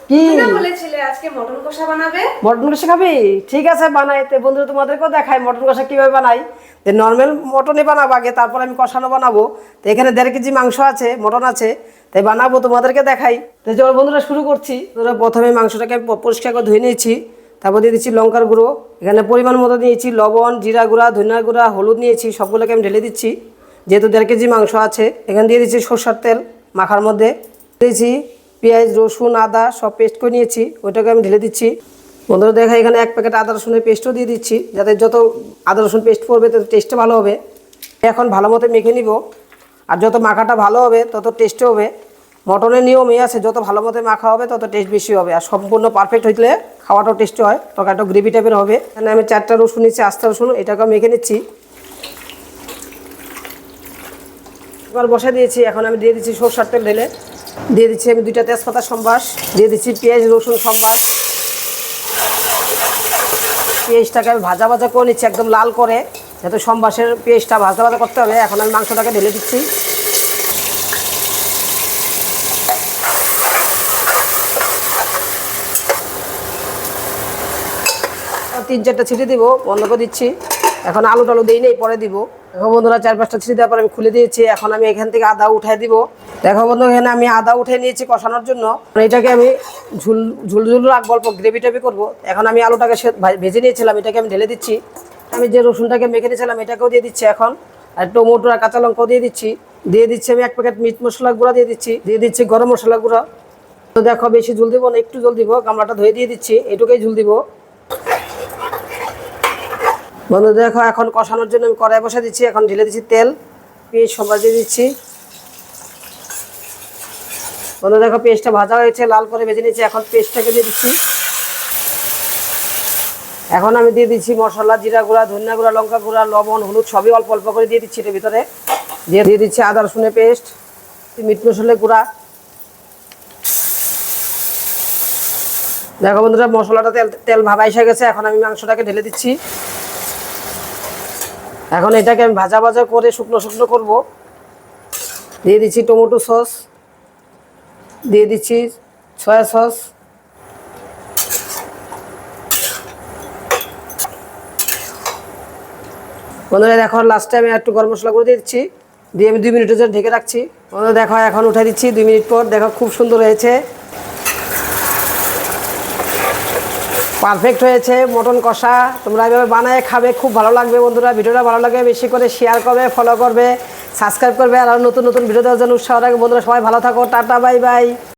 কি তুমি না বলেছিলে আজকে মটন কষা বানাবে? মটন কষা খাবি? ঠিক আছে, বানাইতে বন্ধুরা তোমাদেরকেও দেখাই মটন কষা কিভাবে বানাই। যে নর্মাল মটনই বানাবো আগে, তারপর আমি কষানো বানাবো। তো এখানে 1.5 কেজি মাংস আছে, মটন আছে, তাই বানাবো, তোমাদেরকে দেখাই। তো চলো বন্ধুরা শুরু করছি। ধরো প্রথমে মাংসটাকে পরিষ্কার করে ধুয়ে নিয়েছি, তারপর দিয়ে দিচ্ছি লঙ্কার গুঁড়ো, এখানে পরিমাণ মতো নিয়েছি লবণ, জিরা গুঁড়া, ধনিয়া গুঁড়া, হলুদ নিয়েছি, সবগুলোকে আমি ঢেলে দিচ্ছি। যেহেতু 1.5 কেজি মাংস আছে, এখানে দিয়ে দিচ্ছি সরষের তেল মাখার মধ্যে, দিয়েছি পেঁয়াজ, রসুন, আদা সব পেস্ট করে নিয়েছি, ওইটাকে আমি ঢেলে দিচ্ছি। বন্ধুরা দেখা এখানে 1 প্যাকেট আদা রসুনের পেস্টও দিয়ে দিচ্ছি, যাতে যত আদা রসুন পেস্ট পড়বে তত টেস্টটা ভালো হবে। এখন ভালো মতো মেখে নিব, আর যত মাখাটা ভালো হবে তত টেস্টও হবে। মটনের নিয়মই আছে, যত ভালো মতো মাখা হবে তত টেস্ট বেশি হবে, আর সম্পূর্ণ পারফেক্ট হইলে খাওয়াটাও টেস্টি হয়, তরকারিটা গ্রেভি টাইপের হবে। এখানে আমি 4টা রসুন নিচ্ছি, আস্তা রসুন, এটাকে মেখে নিচ্ছি। এবার বসে দিয়েছি, এখন আমি দিয়ে দিচ্ছি সরষের তেল ঢেলে, দিয়ে দিচ্ছি আমি 2টা তেজপাতা সম্বাস, দিয়ে দিচ্ছি পেঁয়াজ রসুন সম্বাস। পেঁয়াজটাকে আমি ভাজা ভাজা করে নিচ্ছি একদম লাল করে, যাতে সম্বাসের পেঁয়াজটা ভাজা ভাজা করতে হবে। এখন আমি মাংসটাকে ঢেলে দিচ্ছি। তিন চারটা ছিটি দিব, বন্ধ করে দিচ্ছি। এখন আলু টালু দিই নেই, পরে দিব। দেখো বন্ধুরা 4-5টা ছিটি দেওয়ার পর আমি খুলে দিয়েছি। এখন আমি এখান থেকে আদা উঠাই দিব। দেখো বন্ধু, এখানে আমি আদা উঠে নিয়েছি কষানোর জন্য। এটাকে আমি ঝুল ঝুল ঝুল রাখবো, অল্প গ্রেভি টাইপি করবো। এখন আমি আলুটাকে ভেজে নিয়েছিলাম, এটাকে আমি ঢেলে দিচ্ছি। আমি যে রসুনটাকে মেখে নিয়েছিলাম এটাকেও দিয়ে দিচ্ছি এখন, আর টমেটো আর কাঁচা লঙ্কাও দিয়ে দিচ্ছি। দিয়ে দিচ্ছি আমি 1 প্যাকেট মিট মশলা গুঁড়া দিয়ে দিচ্ছি, দিয়ে দিচ্ছি গরম মশলা গুঁড়া। তো দেখো বেশি ঝুল দিব না, একটু জল দিব, গামলাটা ধুয়ে দিয়ে দিচ্ছি, এটুকুই ঝুল দিব। বন্ধু দেখো এখন কষানোর জন্য আমি কড়াই বসে দিচ্ছি, এখন ঢেলে দিচ্ছি তেল, পেঁয়াজ সবার দিয়ে দিচ্ছি। বন্ধু দেখো পেঁয়াজটা ভাজা হয়েছে, লাল করে ভেজে নিচ্ছি, এখন পেস্টটাকে দিয়ে দিচ্ছি। এখন আমি দিয়ে দিচ্ছি মশলা, জিরা গুঁড়া, ধনিয়া গুঁড়া, লঙ্কা গুঁড়া, লবণ, হলুদ সবই অল্প অল্প করে দিয়ে দিচ্ছি এর ভিতরে। দিয়ে দিচ্ছি আদা রসুনের পেস্ট, মিট মশলা গুঁড়া। দেখো বন্ধুরা মশলাটা তেল ভাবা এসে গেছে, এখন আমি মাংসটাকে ঢেলে দিচ্ছি। এখন এটাকে আমি ভাজা ভাজা করে শুকনো শুকনো করবো। দিয়ে দিচ্ছি টমেটো সস, দিয়ে দিচ্ছি সয়া সস, বন্ধুরা দেখো লাস্টে আমি একটু গরম মশলা করে দিয়ে দিচ্ছি, দিয়ে আমি 2 মিনিটের জন্য ঢেকে রাখছি। বন্ধুরা দেখো এখন উঠে দিচ্ছি 2 মিনিট পর, দেখো খুব সুন্দর হয়েছে, পারফেক্ট হয়েছে মটন কষা। তোমরা এভাবে বানায় খাবে, খুব ভালো লাগবে। বন্ধুরা ভিডিওটা ভালো লাগে বেশি করে শেয়ার করবে, ফলো করবে, সাবস্ক্রাইব করবে, আর নতুন নতুন ভিডিও দেওয়ার জন্য উৎসাহ রাখবে। বন্ধুরা সবাই ভালো থাকো, টাটা বাই বাই।